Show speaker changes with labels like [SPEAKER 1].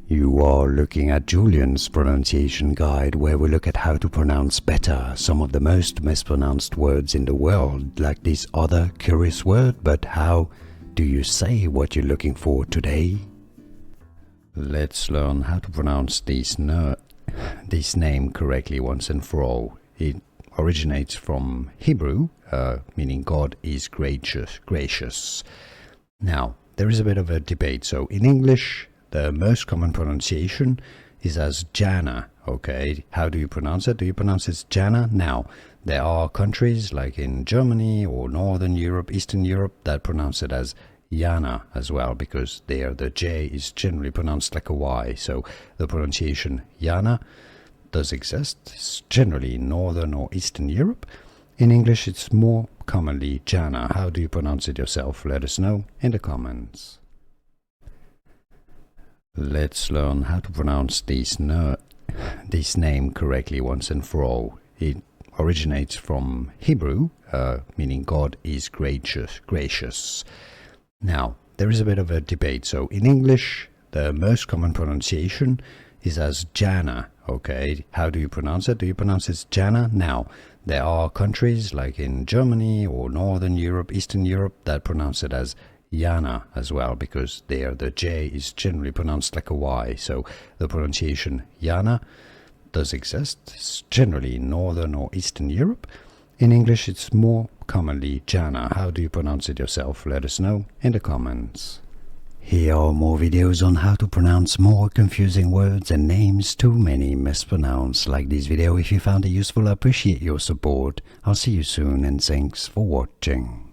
[SPEAKER 1] You are looking at Julian's pronunciation guide, where we look at how to pronounce better some of the most mispronounced words in the world, like this other curious word. But how do you say what you're looking for today? Let's learn how to pronounce this name correctly once and for all. It originates from Hebrew, meaning God is gracious. Now, there is a bit of a debate. So in English, the most common pronunciation is as Janna. Okay, how do you pronounce it? Do you pronounce it Janna? Now, there are countries like in Germany or Northern Europe, Eastern Europe, that pronounce it as Janna as well, because there the J is generally pronounced like a Y. So the pronunciation Janna does exist. It's generally in Northern or Eastern Europe. In English, it's more commonly Janna. How do you pronounce it yourself? Let us know in the comments. Let's learn how to pronounce this name correctly once and for all. It originates from Hebrew, meaning God is gracious. Now, there is a bit of a debate. So in English, the most common pronunciation is as Janna. Okay, how do you pronounce it? Do you pronounce it Janna? Now, there are countries like in Germany or Northern Europe, Eastern Europe, that pronounce it as Janna as well, because there the J is generally pronounced like a Y. So the pronunciation Janna does exist. It's generally in Northern or Eastern Europe. In English, it's more commonly Janna. How do you pronounce it yourself? Let us know in the comments. Here are more videos on how to pronounce more confusing words and names too many mispronounced. Like this video if you found it useful. I appreciate your support. I'll see you soon and thanks for watching.